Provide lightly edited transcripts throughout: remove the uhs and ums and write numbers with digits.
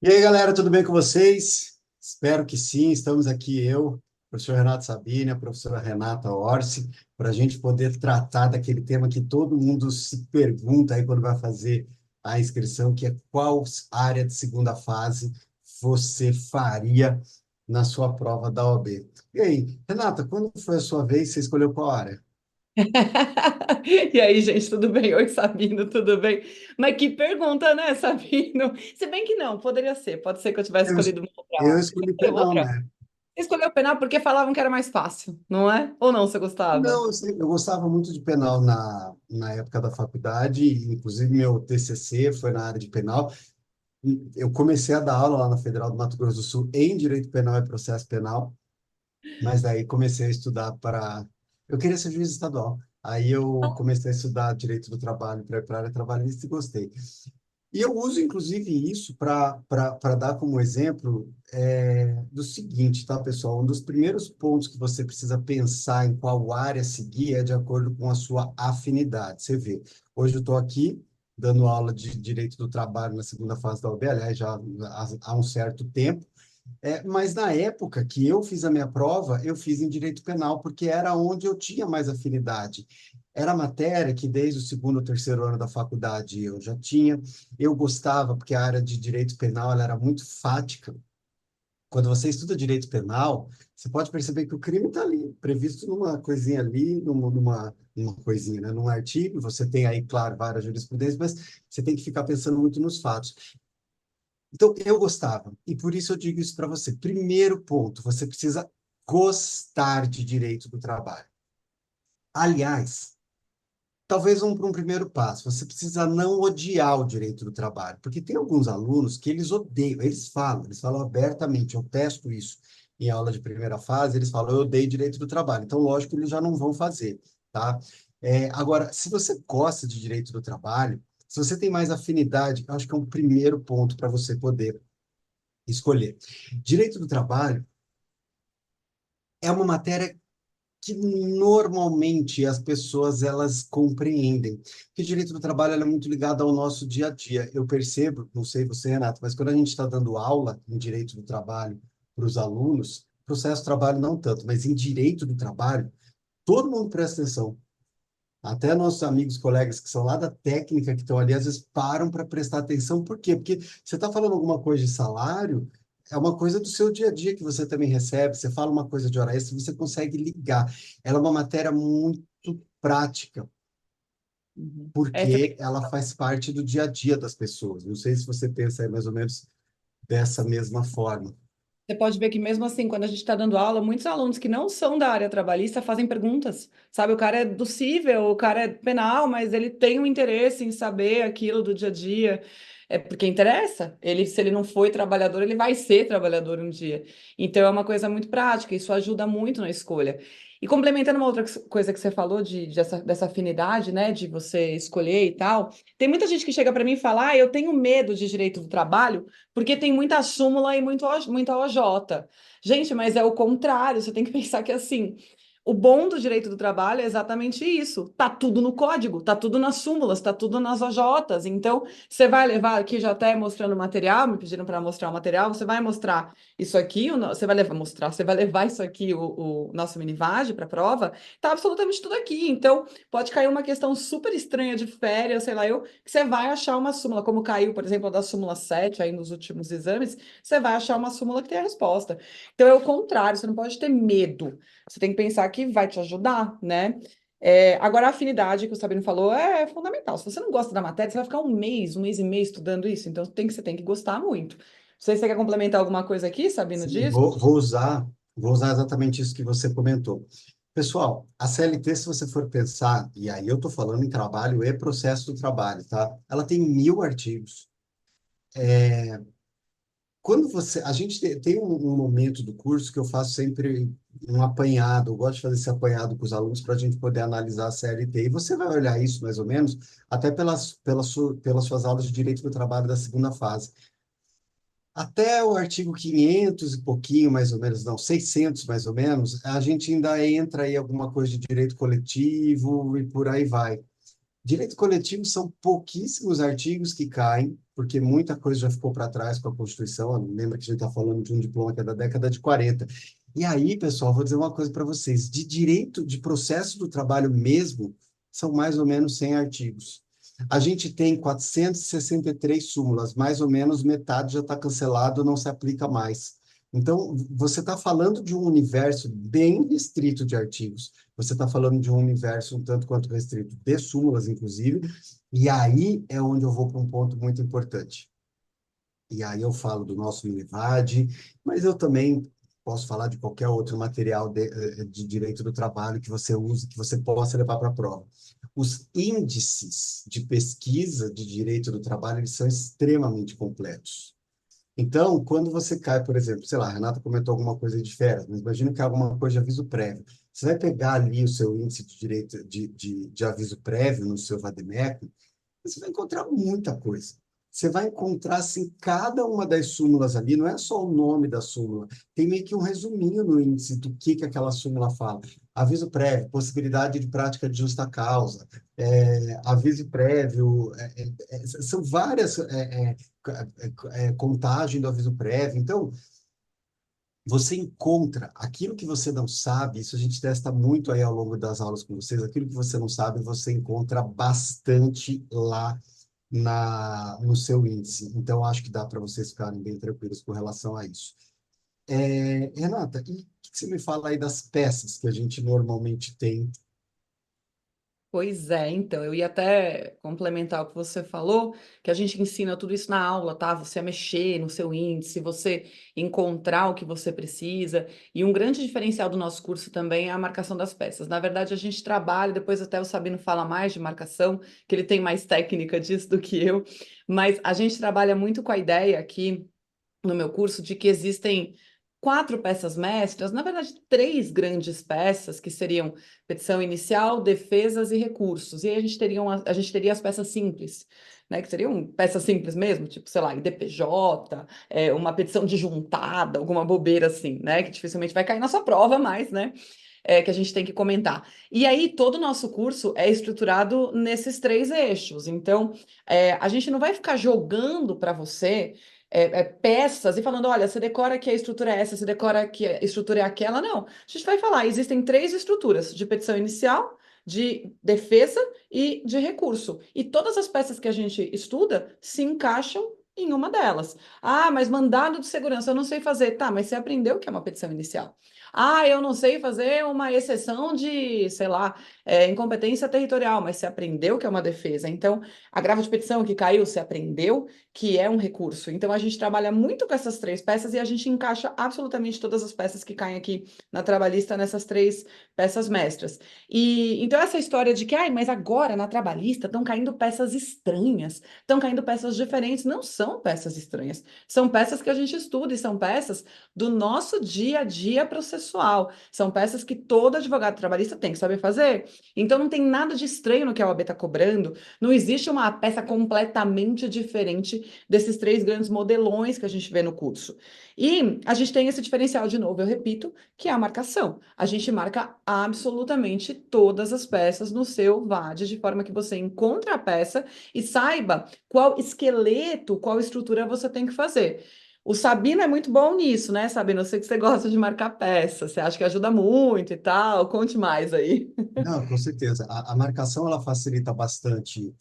E aí, galera, tudo bem com vocês? Espero que sim. Estamos aqui eu, professor Renato Sabine, a professora Renata Orsi, para a gente poder tratar daquele tema que todo mundo se pergunta aí quando vai fazer a inscrição, que é qual área de segunda fase você faria na sua prova da OAB. E aí, Renata, quando foi a sua vez, você escolheu qual área? E aí, gente, tudo bem? Oi, Sabino, tudo bem? Mas que pergunta, né, Sabino? Se bem que não, poderia ser. Pode ser que eu tivesse Eu, escolhido eu uma escolhi penal, outra. né? Escolheu penal porque falavam que era mais fácil, não é? Ou não, você gostava? Não, eu gostava muito de penal na época da faculdade, e, inclusive meu TCC foi na área de penal. Eu comecei a dar aula lá na Federal do Mato Grosso do Sul em Direito Penal e Processo Penal, mas daí comecei a estudar para... Eu queria ser juiz estadual. Aí eu comecei a estudar Direito do Trabalho para a área trabalhista e gostei. E eu uso, inclusive, isso para dar como exemplo do seguinte, tá, pessoal? Um dos primeiros pontos que você precisa pensar em qual área seguir é de acordo com a sua afinidade. Você vê, hoje eu estou aqui dando aula de Direito do Trabalho na segunda fase da OAB, aliás, já há um certo tempo, mas na época que eu fiz a minha prova, eu fiz em direito penal, porque era onde eu tinha mais afinidade. Era matéria que desde o segundo ou terceiro ano da faculdade eu já tinha. Eu gostava, porque a área de direito penal ela era muito fática. Quando você estuda direito penal, você pode perceber que o crime está ali, previsto numa coisinha ali, numa coisinha, né? Num artigo. Você tem aí, claro, várias jurisprudências, mas você tem que ficar pensando muito nos fatos. Então, eu gostava, e por isso eu digo isso para você. Primeiro ponto, você precisa gostar de direito do trabalho. Aliás, talvez para um primeiro passo, você precisa não odiar o direito do trabalho, porque tem alguns alunos que eles odeiam, eles falam abertamente, eu testo isso em aula de primeira fase, eles falam, eu odeio direito do trabalho. Então, lógico que eles já não vão fazer, tá? Agora, se você gosta de direito do trabalho, se você tem mais afinidade, eu acho que é um primeiro ponto para você poder escolher. Direito do trabalho é uma matéria que normalmente as pessoas elas compreendem. Porque direito do trabalho ela é muito ligado ao nosso dia a dia. Eu percebo, não sei você, Renato, mas quando a gente está dando aula em direito do trabalho para os alunos, processo de trabalho não tanto, mas em direito do trabalho, todo mundo presta atenção. Até nossos amigos, colegas que são lá da técnica, que estão ali, às vezes param para prestar atenção. Por quê? Porque você está falando alguma coisa de salário, é uma coisa do seu dia a dia que você também recebe. Você fala uma coisa de hora extra, você consegue ligar. Ela é uma matéria muito prática, Uhum. É, você porque ela faz parte do dia a dia das pessoas. Não sei se você pensa aí mais ou menos dessa mesma forma. Você pode ver que mesmo assim, quando a gente está dando aula, muitos alunos que não são da área trabalhista fazem perguntas. Sabe, o cara é do cível, o cara é penal, mas ele tem um interesse em saber aquilo do dia a dia. É porque interessa. Ele, se ele não foi trabalhador, ele vai ser trabalhador um dia. Então é uma coisa muito prática, isso ajuda muito na escolha. E complementando uma outra coisa que você falou dessa afinidade, né, de você escolher e tal, tem muita gente que chega para mim e fala: eu tenho medo de direito do trabalho porque tem muita súmula e muita OJ. Gente, mas é o contrário. Você tem que pensar que assim, o bom do direito do trabalho é exatamente isso. Tá tudo no código, tá tudo nas súmulas, tá tudo nas OJs. Então, você vai levar aqui já até mostrando o material, me pediram para mostrar o material, você vai mostrar isso aqui, você vai levar mostrar, você vai levar isso aqui, o nosso minivage para prova, tá absolutamente tudo aqui. Então, pode cair uma questão super estranha de férias, sei lá, que você vai achar uma súmula, como caiu, por exemplo, a da súmula 7 aí nos últimos exames, você vai achar uma súmula que tem a resposta. Então é o contrário, você não pode ter medo. Você tem que pensar que vai te ajudar, né? Agora, a afinidade que o Sabino falou é fundamental. Se você não gosta da matéria, você vai ficar um mês e meio estudando isso, então você tem que gostar muito. Não sei se você quer complementar alguma coisa aqui, Sabino, Sim, disso? vou usar exatamente isso que você comentou. Pessoal, a CLT, se você for pensar, e aí eu estou falando em trabalho e processo do trabalho, tá? Ela tem 1.000 artigos. Quando a gente tem um momento do curso que eu faço sempre um apanhado, eu gosto de fazer esse apanhado com os alunos para a gente poder analisar a CLT. E você vai olhar isso mais ou menos até pelas suas aulas de direito do trabalho da segunda fase. Até o artigo 500 e pouquinho, mais ou menos, não, 600 mais ou menos, a gente ainda entra aí alguma coisa de direito coletivo e por aí vai. Direito coletivo são pouquíssimos artigos que caem, porque muita coisa já ficou para trás com a Constituição. Lembra que a gente está falando de um diploma que é da década de 40. E aí, pessoal, vou dizer uma coisa para vocês: de direito, de processo do trabalho mesmo, são mais ou menos 100 artigos. A gente tem 463 súmulas, mais ou menos metade já está cancelado, não se aplica mais. Então, você está falando de um universo bem restrito de artigos. Você está falando de um universo um tanto quanto restrito de súmulas, inclusive, e aí é onde eu vou para um ponto muito importante. E aí eu falo do nosso Minivade, mas eu também posso falar de qualquer outro material de direito do trabalho que você use, que você possa levar para a prova. Os índices de pesquisa de direito do trabalho, eles são extremamente completos. Então, quando você cai, por exemplo, sei lá, a Renata comentou alguma coisa de férias, mas imagina que é alguma coisa de aviso prévio. Você vai pegar ali o seu índice de direito de aviso prévio no seu vademecum, você vai encontrar muita coisa. Você vai encontrar, assim, cada uma das súmulas ali, não é só o nome da súmula, tem meio que um resuminho no índice do que aquela súmula fala. Aviso prévio, possibilidade de prática de justa causa, aviso prévio, são várias contagem do aviso prévio. Então, você encontra aquilo que você não sabe, isso a gente testa muito aí ao longo das aulas com vocês, aquilo que você não sabe, você encontra bastante lá no seu índice. Então, acho que dá para vocês ficarem bem tranquilos com relação a isso. Renata, e o que você me fala aí das peças que a gente normalmente tem? Pois é, então, eu ia até complementar o que você falou, que a gente ensina tudo isso na aula, tá? Você a mexer no seu índice, você encontrar o que você precisa. E um grande diferencial do nosso curso também é a marcação das peças. Na verdade, a gente trabalha, depois até o Sabino fala mais de marcação, que ele tem mais técnica disso do que eu, mas a gente trabalha muito com a ideia aqui no meu curso de que existem quatro peças mestras, na verdade, três grandes peças, que seriam petição inicial, defesas e recursos. E aí a gente teria as peças simples, né? Que seriam peças simples mesmo, tipo, sei lá, IDPJ, uma petição de juntada, alguma bobeira assim, né? Que dificilmente vai cair na sua prova, mas, né? Que a gente tem que comentar. E aí, todo o nosso curso é estruturado nesses três eixos. Então, a gente não vai ficar jogando para você peças e falando, olha, você decora que a estrutura é essa, você decora que a estrutura é aquela. Não. A gente vai falar, existem três estruturas, de petição inicial, de defesa e de recurso. E todas as peças que a gente estuda se encaixam em uma delas. Ah, mas mandado de segurança eu não sei fazer. Tá, mas você aprendeu o que é uma petição inicial. Ah, eu não sei fazer uma exceção de, sei lá, incompetência territorial, mas você aprendeu que é uma defesa. Então, agravo de petição que caiu, você aprendeu que é um recurso. Então, a gente trabalha muito com essas três peças e a gente encaixa absolutamente todas as peças que caem aqui na trabalhista nessas três peças mestras. E então, essa história de que, ai, mas agora na trabalhista estão caindo peças estranhas, estão caindo peças diferentes, não são peças estranhas. São peças que a gente estuda e são peças do nosso dia a dia processual. São peças que todo advogado trabalhista tem que saber fazer. Então, não tem nada de estranho no que a OAB está cobrando, não existe uma peça completamente diferente desses três grandes modelões que a gente vê no curso. E a gente tem esse diferencial, de novo, eu repito, que é a marcação. A gente marca absolutamente todas as peças no seu VAD, de forma que você encontre a peça e saiba qual esqueleto, qual estrutura você tem que fazer. O Sabino é muito bom nisso, né, Sabino? Eu sei que você gosta de marcar peça, você acha que ajuda muito e tal. Conte mais aí. Não, com certeza. A marcação, ela facilita bastante.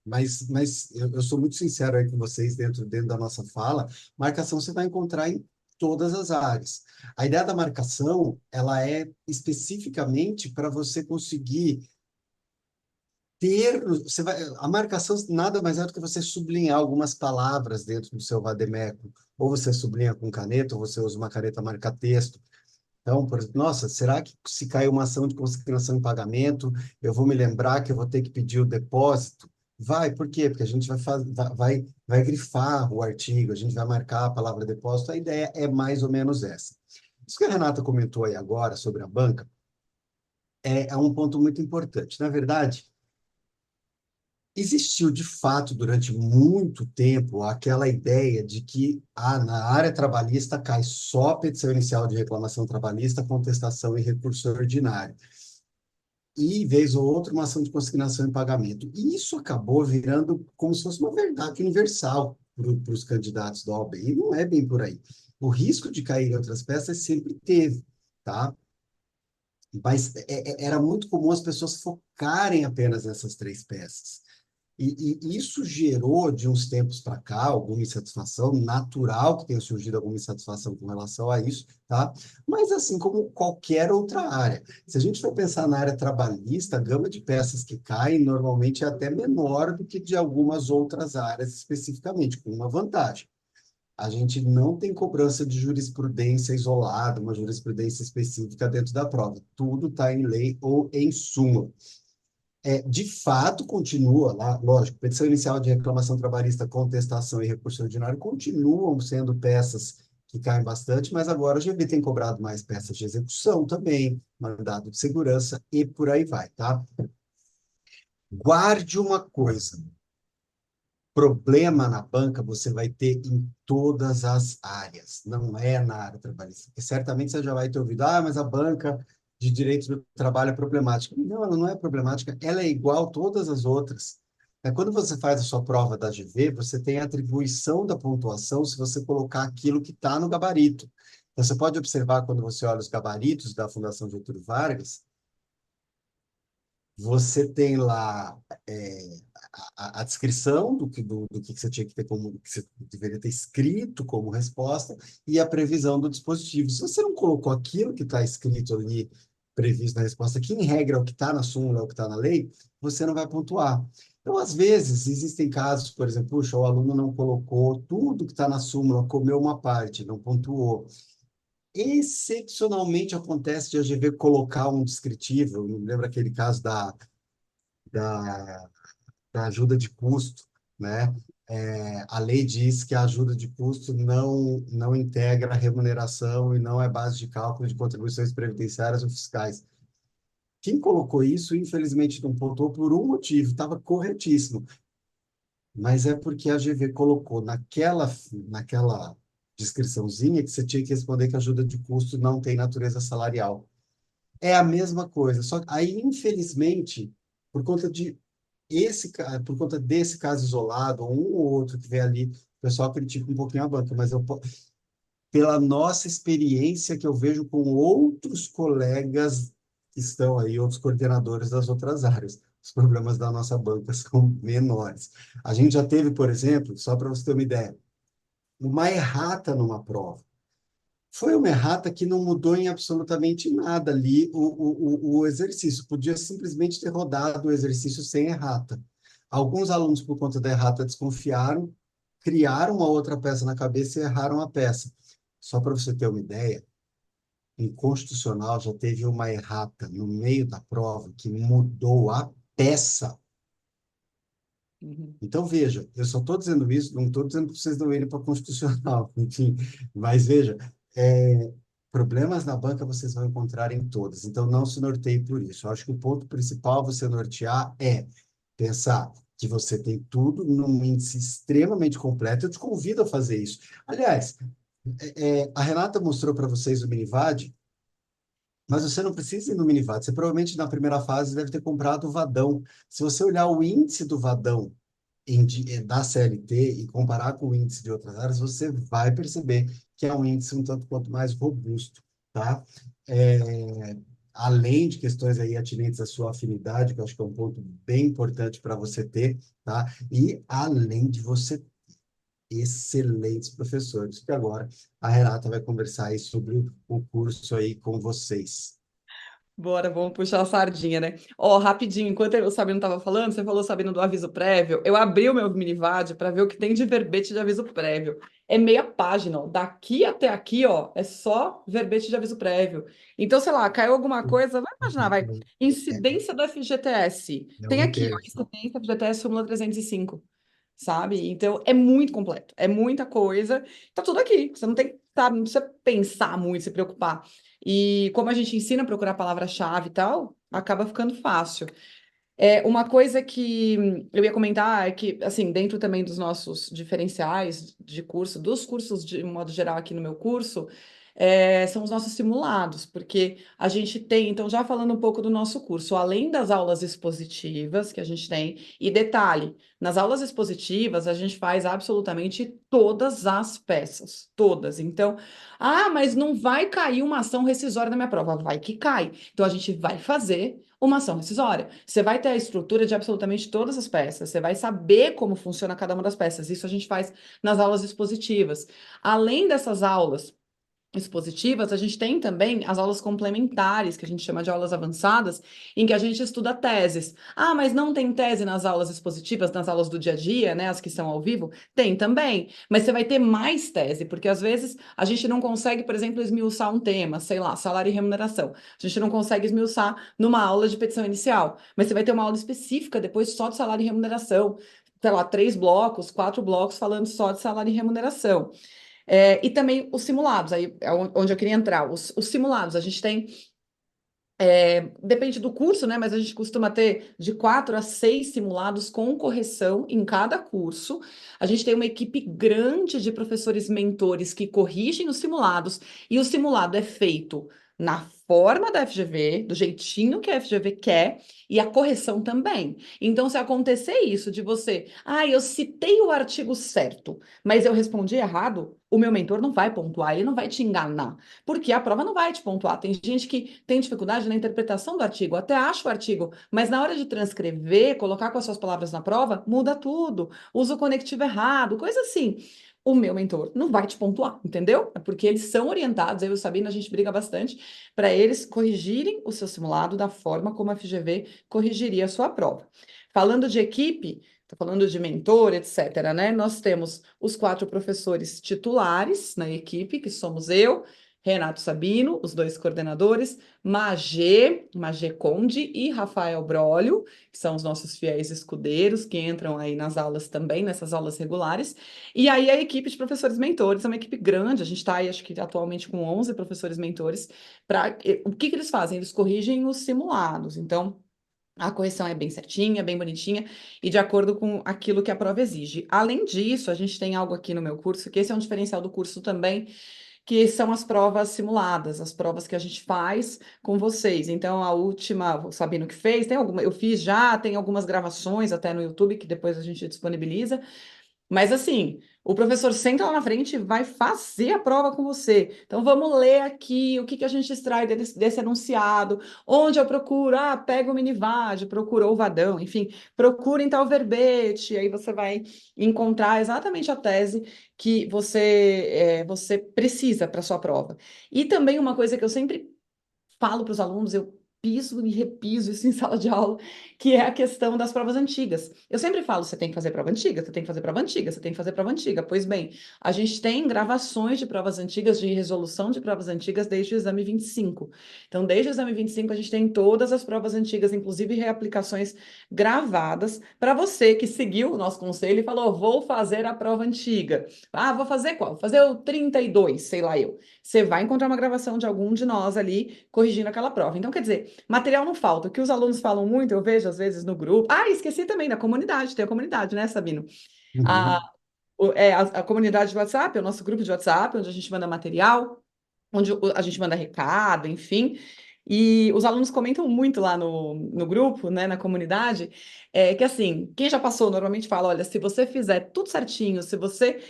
Mas eu sou muito sincero aí com vocês dentro da nossa fala. Marcação você vai encontrar em todas as áreas. A ideia da marcação, ela é especificamente para você conseguir a marcação nada mais é do que você sublinhar algumas palavras dentro do seu vademécum. Ou você sublinha com caneta, ou você usa uma caneta marca-texto. Então, por exemplo, nossa, será que se cair uma ação de consignação em pagamento, eu vou me lembrar que eu vou ter que pedir o depósito? Vai, por quê? Porque a gente vai grifar o artigo, a gente vai marcar a palavra depósito, a ideia é mais ou menos essa. Isso que a Renata comentou aí agora sobre a banca é um ponto muito importante. Na verdade, existiu de fato durante muito tempo aquela ideia de que na área trabalhista cai só petição inicial de reclamação trabalhista, contestação e recurso ordinário. e, vez ou outra, uma ação de consignação em pagamento. E isso acabou virando como se fosse uma verdade universal para os candidatos da OAB, e não é bem por aí. O risco de cair em outras peças sempre teve, tá? Mas era muito comum as pessoas focarem apenas nessas três peças. E isso gerou, de uns tempos para cá, alguma insatisfação, natural que tenha surgido alguma insatisfação com relação a isso, tá? Mas assim como qualquer outra área. Se a gente for pensar na área trabalhista, a gama de peças que caem normalmente é até menor do que de algumas outras áreas especificamente, com uma vantagem. A gente não tem cobrança de jurisprudência isolada, uma jurisprudência específica dentro da prova. Tudo está em lei ou em súmula. De fato, continua lá, lógico, petição inicial de reclamação trabalhista, contestação e recurso ordinário continuam sendo peças que caem bastante, mas agora a GB tem cobrado mais peças de execução também, mandado de segurança e por aí vai, tá? Guarde uma coisa, problema na banca você vai ter em todas as áreas, não é na área trabalhista. Porque certamente você já vai ter ouvido, mas a banca de direito do trabalho é problemática. Não, ela não é problemática, ela é igual a todas as outras. Quando você faz a sua prova da GV, você tem a atribuição da pontuação se você colocar aquilo que está no gabarito. Então, você pode observar quando você olha os gabaritos da Fundação Getúlio Vargas, você tem lá a descrição do que você tinha que ter como, que você deveria ter escrito como resposta e a previsão do dispositivo. Se você não colocou aquilo que está escrito ali, previsto na resposta, que em regra é o que está na súmula, é o que está na lei, você não vai pontuar. Então, às vezes, existem casos, por exemplo, puxa, o aluno não colocou tudo que está na súmula, comeu uma parte, não pontuou. Excepcionalmente acontece de a GV colocar um descritivo, eu me lembro aquele caso da, da ajuda de custo, né? A lei diz que a ajuda de custo não integra a remuneração e não é base de cálculo de contribuições previdenciárias ou fiscais. Quem colocou isso, infelizmente, não pontuou por um motivo, estava corretíssimo, mas é porque a GV colocou naquela descriçãozinha que você tinha que responder que a ajuda de custo não tem natureza salarial. É a mesma coisa, só que aí, infelizmente, por conta de por conta desse caso isolado, um ou outro que vem ali, o pessoal critica um pouquinho a banca, mas pela nossa experiência que eu vejo com outros colegas que estão aí, outros coordenadores das outras áreas, os problemas da nossa banca são menores. A gente já teve, por exemplo, só para você ter uma ideia, uma errata numa prova. Foi uma errata que não mudou em absolutamente nada ali o exercício. Podia simplesmente ter rodado o exercício sem errata. Alguns alunos, por conta da errata, desconfiaram, criaram uma outra peça na cabeça e erraram a peça. Só para você ter uma ideia, em constitucional já teve uma errata no meio da prova que mudou a peça. Uhum. Então, veja, eu só estou dizendo isso, não estou dizendo para vocês não irem para constitucional, enfim, mas veja, problemas na banca vocês vão encontrar em todas, então não se norteie por isso. Eu acho que o ponto principal você nortear é pensar que você tem tudo num índice extremamente completo. Eu te convido a fazer isso. Aliás, a Renata mostrou para vocês o Minivad, mas você não precisa ir no Minivad. Você provavelmente na primeira fase deve ter comprado o Vadão. Se você olhar o índice do Vadão da CLT e comparar com o índice de outras áreas, você vai perceber que é um índice um tanto quanto mais robusto, tá? Além de questões aí atinentes à sua afinidade, que eu acho que é um ponto bem importante para você ter, tá? E além de você ter excelentes professores, que agora a Renata vai conversar aí sobre o curso aí com vocês. Bora, vamos puxar a sardinha, né? Ó, rapidinho, enquanto o Sabino estava falando, você falou, Sabino, do aviso prévio. Eu abri o meu Minivade para ver o que tem de verbete de aviso prévio. É meia página, ó. Daqui até aqui, ó, é só verbete de aviso prévio. Então, sei lá, caiu alguma coisa, vai imaginar, vai. Incidência do FGTS. É Tem um aqui, ó, terço. incidência do FGTS, súmula 305, sabe? Então, é muito completo, é muita coisa. Tá tudo aqui, você não tem, sabe, não precisa pensar muito, se preocupar. E como a gente ensina a procurar palavra-chave e tal, acaba ficando fácil. Uma coisa que eu ia comentar é que, assim, dentro também dos nossos diferenciais de curso, dos cursos de modo geral aqui no meu curso, são os nossos simulados, porque a gente tem, então, já falando um pouco do nosso curso, além das aulas expositivas que a gente tem, e detalhe, nas aulas expositivas a gente faz absolutamente todas as peças, todas. Então, mas não vai cair uma ação rescisória na minha prova, vai que cai. Então, a gente vai fazer uma ação rescisória. Você vai ter a estrutura de absolutamente todas as peças, você vai saber como funciona cada uma das peças. Isso a gente faz nas aulas expositivas. Além dessas aulas expositivas, a gente tem também as aulas complementares, que a gente chama de aulas avançadas, em que a gente estuda teses. Mas não tem tese nas aulas expositivas, nas aulas do dia a dia, né, as que são ao vivo? Tem também, mas você vai ter mais tese, porque às vezes a gente não consegue, por exemplo, esmiuçar um tema, sei lá, salário e remuneração. A gente não consegue esmiuçar numa aula de petição inicial, mas você vai ter uma aula específica depois só de salário e remuneração. Sei lá, 3 blocos, 4 blocos falando só de salário e remuneração. E também os simulados, aí é onde eu queria entrar. Os simulados, a gente tem, depende do curso, né? Mas a gente costuma ter de 4 a 6 simulados com correção em cada curso. A gente tem uma equipe grande de professores mentores que corrigem os simulados, e o simulado é feito na forma da FGV, do jeitinho que a FGV quer, e a correção também. Então, se acontecer isso de você, eu citei o artigo certo, mas eu respondi errado, o meu mentor não vai pontuar, ele não vai te enganar, porque a prova não vai te pontuar. Tem gente que tem dificuldade na interpretação do artigo, até acha o artigo, mas na hora de transcrever, colocar com as suas palavras na prova, muda tudo, usa o conectivo errado, coisa assim. O meu mentor não vai te pontuar, entendeu? É porque eles são orientados, eu e o Sabino, a gente briga bastante para eles corrigirem o seu simulado da forma como a FGV corrigiria a sua prova. Falando de equipe, tô falando de mentor, etc., né? Nós temos os 4 professores titulares na equipe, que somos eu, Renato Sabino, os 2 coordenadores, Magê Conde e Rafael Brolio, que são os nossos fiéis escudeiros, que entram aí nas aulas também, nessas aulas regulares. E aí a equipe de professores mentores é uma equipe grande, a gente está aí, acho que atualmente com 11 professores mentores. O que que eles fazem? Eles corrigem os simulados. Então, a correção é bem certinha, bem bonitinha e de acordo com aquilo que a prova exige. Além disso, a gente tem algo aqui no meu curso, que esse é um diferencial do curso também, que são as provas simuladas, as provas que a gente faz com vocês. Então, a última, sabendo que fez, tem alguma, eu fiz já, tem algumas gravações até no YouTube que depois a gente disponibiliza. Mas assim, o professor senta lá na frente e vai fazer a prova com você. Então vamos ler aqui o que que a gente extrai desse enunciado, onde eu procuro, pega o Minivad, procura o Vadão, enfim, procura em tal verbete, aí você vai encontrar exatamente a tese que você precisa para sua prova. E também uma coisa que eu sempre falo para os alunos, eu piso e repiso isso em sala de aula, que é a questão das provas antigas. Eu sempre falo, você tem que fazer prova antiga, você tem que fazer prova antiga, você tem que fazer prova antiga. Pois bem, a gente tem gravações de provas antigas, de resolução de provas antigas desde o exame 25. Então, desde o exame 25, a gente tem todas as provas antigas, inclusive reaplicações gravadas, para você que seguiu o nosso conselho e falou, vou fazer a prova antiga. Vou fazer qual? Vou fazer o 32, sei lá eu. Você vai encontrar uma gravação de algum de nós ali corrigindo aquela prova. Então, quer dizer, material não falta. O que os alunos falam muito, eu vejo às vezes no grupo. Esqueci também da comunidade, tem a comunidade, né, Sabino? A, Uhum. a comunidade de WhatsApp, é o nosso grupo de WhatsApp, onde a gente manda material, onde a gente manda recado, enfim. E os alunos comentam muito lá no grupo, né, na comunidade, que assim, quem já passou normalmente fala, olha, se você fizer tudo certinho, se você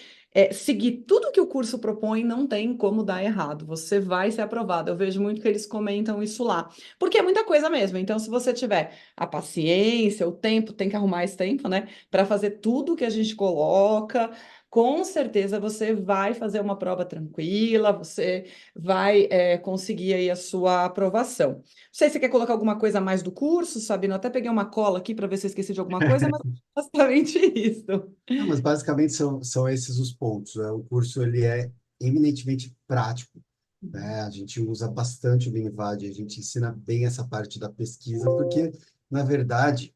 seguir tudo que o curso propõe, não tem como dar errado, você vai ser aprovado. Eu vejo muito que eles comentam isso lá, porque é muita coisa mesmo. Então, se você tiver a paciência, o tempo, tem que arrumar esse tempo, né, para fazer tudo que a gente coloca, com certeza você vai fazer uma prova tranquila, você vai conseguir aí a sua aprovação. Não sei se você quer colocar alguma coisa a mais do curso, Sabino. Eu até peguei uma cola aqui para ver se eu esqueci de alguma coisa, mas é basicamente isso. Não, mas basicamente são esses os pontos, né? O curso ele é eminentemente prático, né? A gente usa bastante o Vinvad, a gente ensina bem essa parte da pesquisa, porque, na verdade,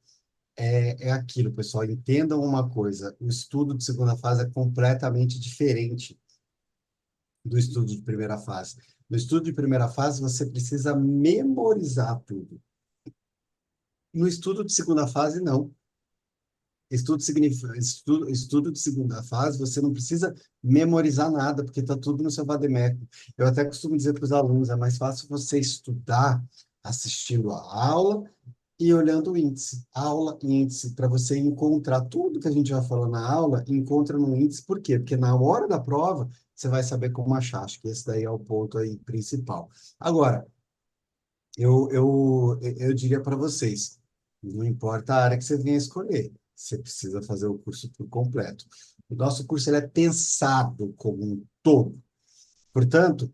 é aquilo, pessoal. Entendam uma coisa: o estudo de segunda fase é completamente diferente do estudo de primeira fase. No estudo de primeira fase, você precisa memorizar tudo. No estudo de segunda fase, não. estudo de segunda fase, você não precisa memorizar nada, porque está tudo no seu vademecum. Eu até costumo dizer para os alunos, é mais fácil você estudar assistindo a aula e olhando o índice. Aula, índice, para você encontrar tudo que a gente já falou na aula, encontra no índice. Por quê? Porque na hora da prova, você vai saber como achar. Acho que esse daí é o ponto aí principal. Agora, eu diria para vocês, não importa a área que você venha escolher, você precisa fazer o curso por completo. O nosso curso ele é pensado como um todo. Portanto,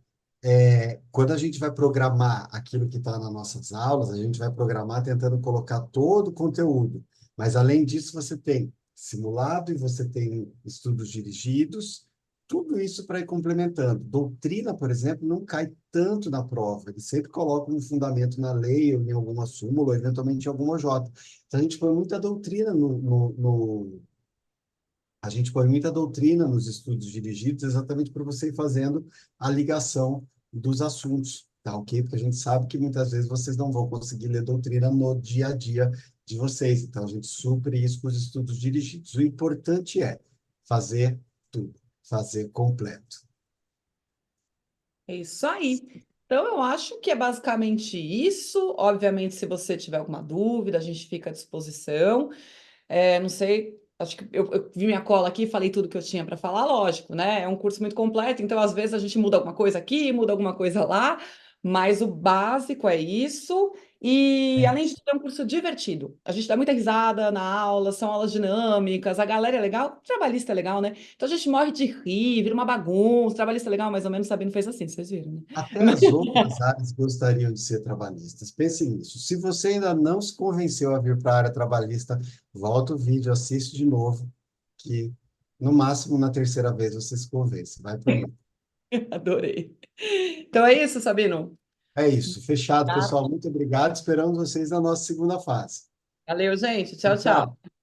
quando a gente vai programar aquilo que está nas nossas aulas, a gente vai programar tentando colocar todo o conteúdo. Mas, além disso, você tem simulado e você tem estudos dirigidos, tudo isso para ir complementando. Doutrina, por exemplo, não cai tanto na prova, ele sempre coloca um fundamento na lei, ou em alguma súmula, ou eventualmente em alguma J. Então, a gente põe muita doutrina a gente põe muita doutrina nos estudos dirigidos exatamente para você ir fazendo a ligação dos assuntos, tá ok? Porque a gente sabe que muitas vezes vocês não vão conseguir ler doutrina no dia a dia de vocês, então a gente supre isso com os estudos dirigidos. O importante é fazer tudo, fazer completo. É isso aí. Então, eu acho que é basicamente isso. Obviamente, se você tiver alguma dúvida, a gente fica à disposição. Não sei, acho que eu vi minha cola aqui, falei tudo que eu tinha para falar, lógico, né? É um curso muito completo, então às vezes a gente muda alguma coisa aqui, muda alguma coisa lá, mas o básico é isso. E além de tudo, é um curso divertido. A gente dá muita risada na aula, são aulas dinâmicas, a galera é legal, o trabalhista é legal, né? Então a gente morre de rir, vira uma bagunça. Trabalhista é legal, mais ou menos, Sabino fez assim, vocês viram, Até né? as outras áreas gostariam de ser trabalhistas. Pense nisso. Se você ainda não se convenceu a vir para a área trabalhista, volta o vídeo, assiste de novo, que no máximo na terceira vez você se convence. Vai por mim. Adorei. Então é isso, Sabino. É isso. Fechado, Tá? pessoal. Muito obrigado. Esperamos vocês na nossa segunda fase. Valeu, gente. Tchau, Tchau, tchau. tchau.